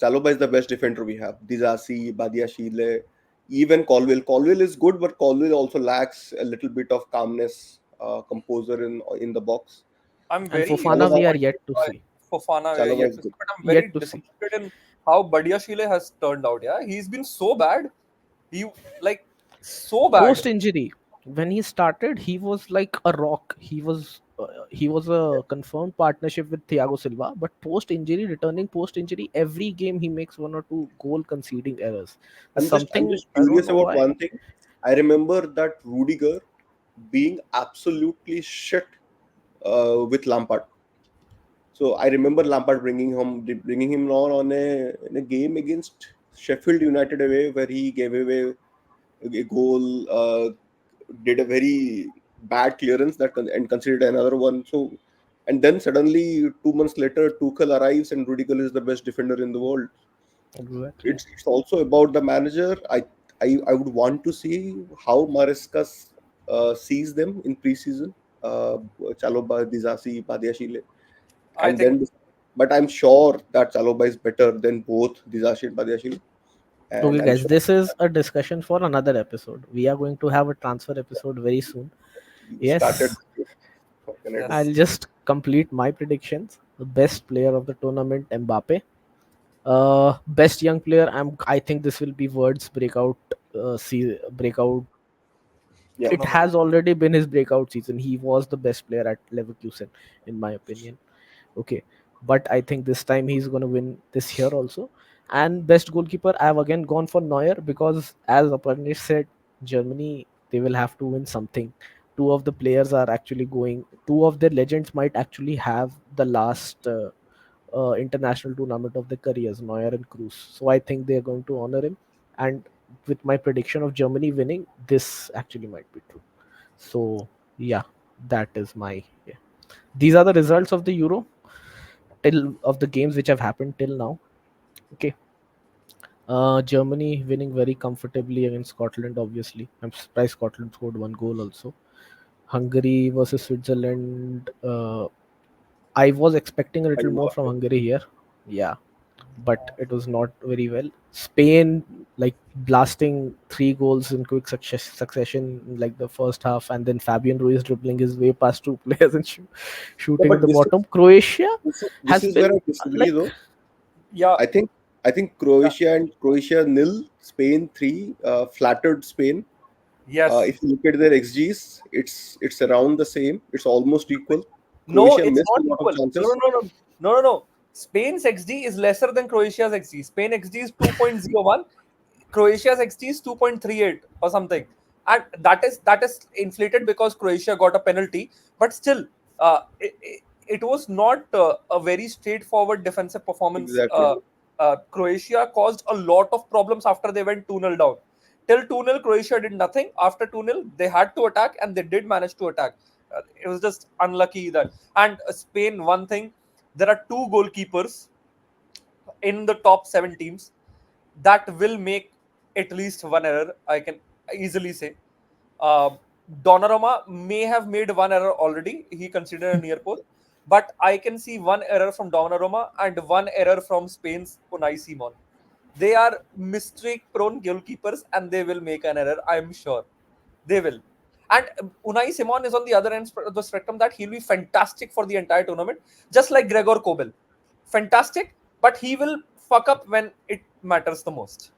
Chalobah is the best defender we have. Dizasi, Badiashile, even Colville. Colville is good, but Colville also lacks a little bit of calmness, composure in the box. I'm And very Fofana, we Chalobah, are yet disappointed to by see. Fofana Chalobah yet is to see, good. but I'm very Yet to see. disappointed in how Badiashile has turned out. Yeah, he's been so bad. He like so bad. Post injury, when he started, he was like a rock. He was a confirmed partnership with Thiago Silva. But returning post injury, every game he makes one or two goal conceding errors. There's I'm something just I don't curious know about why. one thing. I remember that Rudiger being absolutely shit with Lampard. So I remember Lampard bringing him on in a game against Sheffield United away, where he gave away a goal, did a very bad clearance and considered another one. So, and then suddenly 2 months later, Tuchel arrives and Rudiger is the best defender in the world. Exactly. It's also about the manager. I would want to see how Maresca sees them in preseason. Chaloba, Dizasi, Badiashile, I and think then. But I'm sure that Chaloba is better than both Dizashi and Badiashile, and Okay, I'm guys, sure this is a discussion for another episode. We are going to have a transfer episode very soon. you started Yes, for Canada. yes. I'll just complete my predictions. The best player of the tournament, Mbappe. Best young player. I think this will be Word's breakout. Breakout. Yeah, It Tournament. has already been his breakout season. He was the best player at Leverkusen, in my opinion. Okay, but I think this time he's going to win this year also. And best goalkeeper, I have again gone for Neuer because, as Aparnish said, Germany, they will have to win something. Two of the players are actually going. Two of their legends might actually have the last international tournament of their careers, Neuer and Cruz. So I think they are going to honor him. And with my prediction of Germany winning, this actually might be true. So yeah, that is my, yeah. These are the results of the Euro till of the games which have happened till now. Okay. Germany winning very comfortably against Scotland. Obviously, I'm surprised Scotland scored one goal also. Hungary versus Switzerland. I was expecting a I little more know. from Hungary here. Yeah, but it was not very well. Spain, like, blasting three goals in quick succession in, like, the first half, and then Fabian Ruiz dribbling his way past two players and No, shooting in but the bottom. Croatia this has is where I been disagree like, though. Yeah, I think I think yeah. Croatia nil, Spain three, flattered Spain. Yes. If you look at their XGs, it's around the same. It's almost equal. No, Croatia it's missed not a lot of equal. No, no, chances. no, no, no, no, no. Spain's XG is lesser than Croatia's XG. Spain XG is 2.01. Croatia's XG is 2.38 or something, and that is inflated because Croatia got a penalty. But still, it was not a very straightforward defensive performance. Exactly. Croatia caused a lot of problems after they went 2-0 down. Till 2-0, Croatia did nothing. After 2-0, they had to attack, and they did manage to attack. It was just unlucky that. And Spain, one thing, there are two goalkeepers in the top seven teams that will make at least one error. I can easily say. Uh, Donnarumma may have made one error already. He considered a near post, but I can see one error from Donnarumma and one error from Spain's Unai Simon. They are mistake-prone goalkeepers, and they will make an error. I'm sure they will. And Unai Simon is on the other end of the spectrum that he'll be fantastic for the entire tournament, just like Gregor Kobel. Fantastic, but he will fuck up when it matters the most.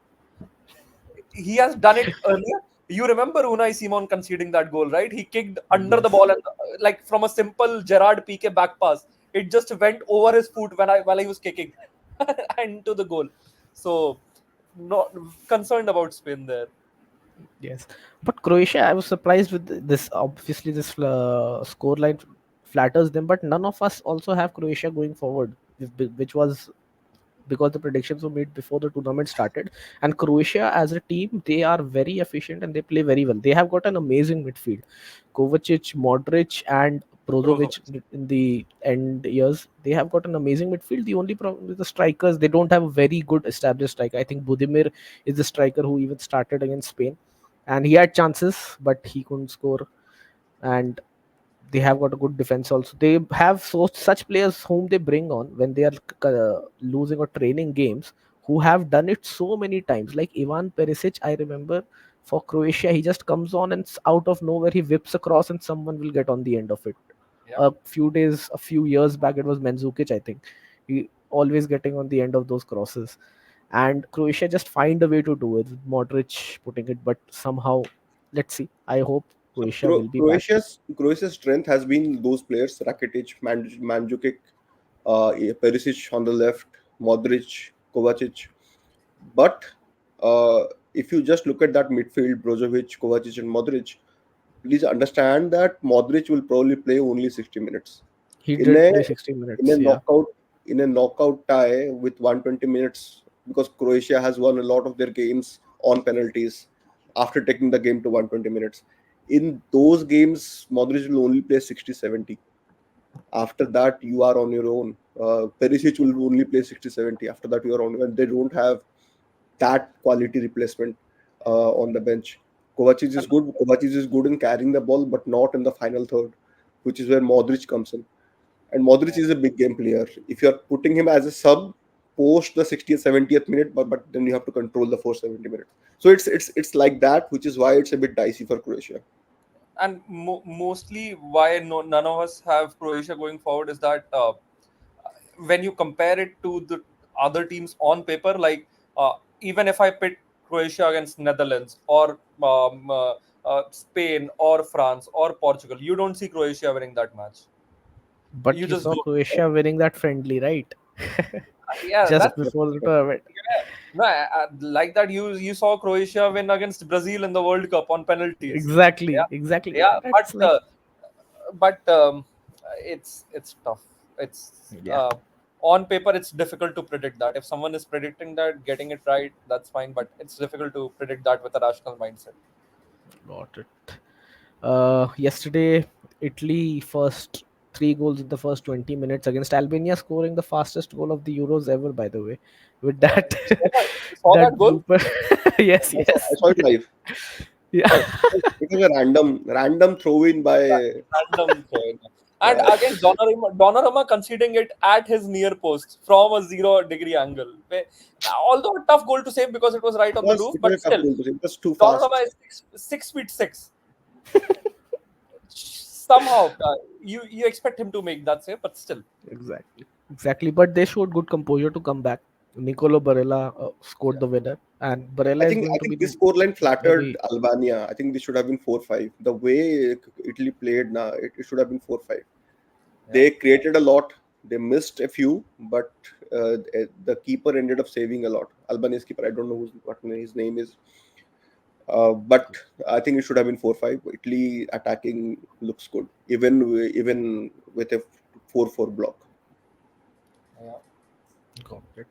He has done it earlier. You remember Unai Simon conceding that goal, right? He kicked under the yes, ball and like from a simple Gerard Piqué back pass, it just went over his foot while he was kicking and into the goal. So, not concerned about Spain there. yes. But Croatia, I was surprised with this. Obviously, this score line flatters them, but none of us also have Croatia going forward, which was because the predictions were made before the tournament started. And Croatia as a team, they are very efficient and they play very well. They have got an amazing midfield. Kovacic, Modric, and Brozovic Brozovic. in the end years, they have got an amazing midfield. The only problem with the strikers, they don't have a very good established striker. I think Budimir is the striker who even started against Spain, and he had chances, but he couldn't score. And they have got a good defense also. They have such players whom they bring on when they are losing or training games, who have done it so many times. Like Ivan Perisic, I remember for Croatia, he just comes on and out of nowhere he whips across and someone will get on the end of it. Yeah. A few years back, it was Mandzukic, I think. He always getting on the end of those crosses. And Croatia just find a way to do it, with Modric putting it, but somehow, let's see. I hope So Croatia will be back. Croatia's strength has been those players: Rakitic, Mandzukic, Perisic on the left, Modric, Kovacic. But If you just look at that midfield, Brozovic, Kovacic, and Modric, please understand that Modric will probably play only 60 minutes. He In did a play 60 in a minutes. Yeah. knockout in a knockout tie with 120 minutes, because Croatia has won a lot of their games on penalties after taking the game to 120 minutes. In those games, Modric will only play 60, 70. After that, you are on your own. Perisic will only play 60, 70. After that, you are on your own. They don't have that quality replacement on the bench. Kovacic is And good. Kovacic is good in carrying the ball, but not in the final third, which is where Modric comes in. And Modric is a big game player. If you are putting him as a sub post the 60th, 70th minute, but then you have to control the first 70 minutes. So it's like that, which is why it's a bit dicey for Croatia. mostly why none of us have Croatia going forward is that when you compare it to the other teams on paper, like even if I pit Croatia against Netherlands or Spain or France or Portugal, you don't see Croatia winning that match. But You you just saw don't. Croatia winning that friendly, right? Yeah, Just that's before the tournament. yeah. No, like that. You saw Croatia win against Brazil in the World Cup on penalties. Exactly, Yeah, exactly. yeah, That's like, but it's tough. It's yeah, on paper it's difficult to predict that. If someone is predicting that, getting it right, that's fine. But it's difficult to predict that with a rational mindset. got it. Yesterday, Italy first three goals in the first 20 minutes against Albania, scoring the fastest goal of the Euros ever, by the way. With Yeah, that, you saw that that goal. blooper. Yes, I yes. saw it live. Yeah. It was a random throw in by. Random throw in. And Yeah, again, Donnarumma conceding it at his near post from a 0 degree angle. Although a tough goal to save because it was right on the roof, it was but a tough still, goal to see. It was too Donnarumma fast. is 6 feet 6. Somehow, you expect him to make that save, but still, Exactly. Exactly. But they showed good composure to come back. Nicolo Barella scored yeah, the winner, and Barella is I going to be think the this scoreline flattered very, Albania. I think this should have been 4-5. The way Italy played now, it should have been 4-5. yeah, They created a lot. They missed a few, but the keeper ended up saving a lot. Albania's keeper, I don't know what his name is, but I think it should have been 4-5. Italy attacking looks good, even with a 4-4 block. yeah. got it.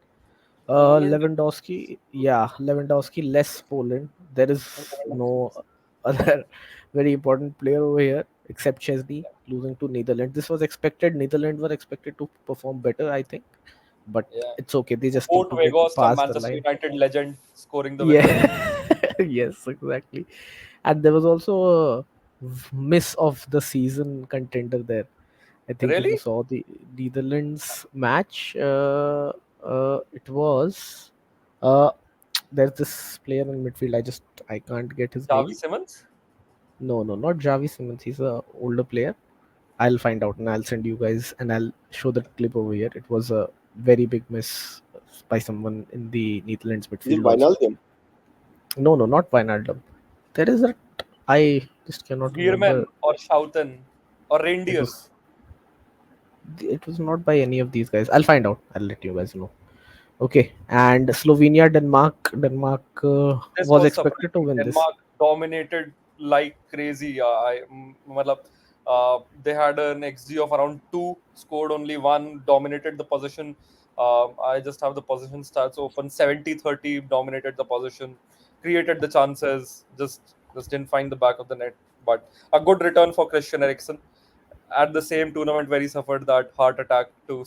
Poland, Lewandowski, yeah, Lewandowski less Poland. There is no other very important player over here except Chesney losing to Netherlands. This was expected. Netherlands were expected to perform better, I think, but yeah. it's okay. They just need Wout to get Weghorst, a past the Manchester line. United legend, scoring the winner. Yeah, yes, exactly. And there was also a miss of the season contender there. I think if you Really? saw the Netherlands match, it was uh, there's this player in midfield. I can't get his Javi name. Simmons? No, no, not Javi Simmons. He's a older player. I'll find out and I'll send you guys and I'll show the clip over here. It was a very big miss by someone in the Netherlands Is it midfield also. Wijnaldum? No, no, not Wijnaldum. There is a I just cannot remember. Veerman or Schouten or It was Reindeers? it was not by any of these guys. I'll find out. I'll let you guys know. Okay, and Slovenia, Denmark. Denmark This was was expected to surprising. win this. Denmark dominated like crazy. Matlab, they had an XG of around 2, scored only 1, dominated the position. I just have the position stats open. 70-30 dominated the position, created the chances, just didn't find the back of the net. But a good return for Christian Eriksen. At the same tournament where he suffered that heart attack to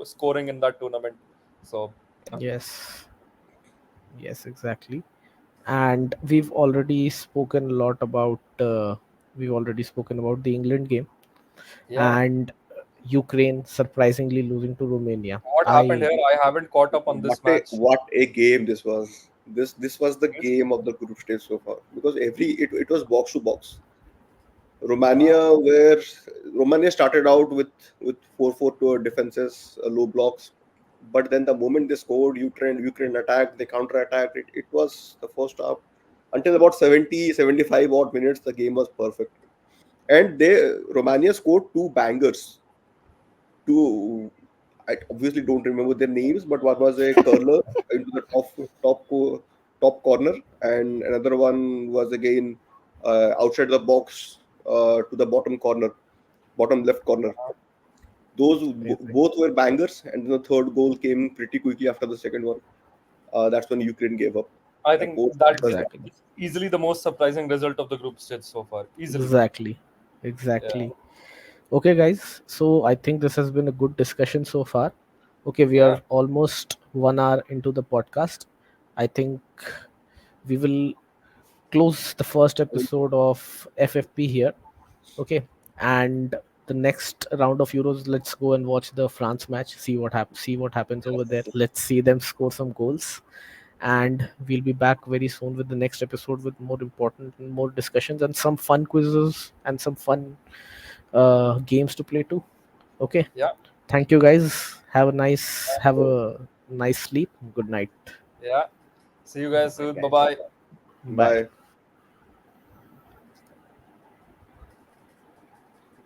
scoring in that tournament. So, yeah. Yes, yes, exactly. And we've already spoken about the England game Yeah. and Ukraine surprisingly losing to Romania. What happened I here? I haven't caught up on this match. What a game this was. This was the game of the group stage so far, because it was box to box. Yeah, Romania where Romania started out with 4-4 defenses, low blocks, but then the moment they scored, Ukraine attacked, they counter attacked. It was the first half until about 70-75 odd minutes. The game was perfect, and they Romania scored two bangers. Two, I obviously don't remember their names, but one was a curler into the top. top corner, and another one was again outside the box to the bottom corner, bottom left corner. Those Amazing. both were bangers, and then the third goal came pretty quickly after the second one. That's when Ukraine gave up. I That think was that's surprising. Exactly. easily the most surprising result of the group stage so far. Easily. Exactly. Yeah. Exactly. Okay, guys. So I think this has been a good discussion so far. Okay, we Yeah. are almost 1 hour into the podcast. I think we will close the first episode of FFP here. Okay, and the next round of Euros, let's go and watch the France match. See what happens over there. Yes. Let's see them score some goals. And we'll be back very soon with the next episode with more important and more discussions and some fun quizzes and some fun games to play too. Okay, Yeah. thank you guys. Have a nice sleep. Good night. Yeah. See you guys Bye soon. Bye guys. bye. Bye. Bye.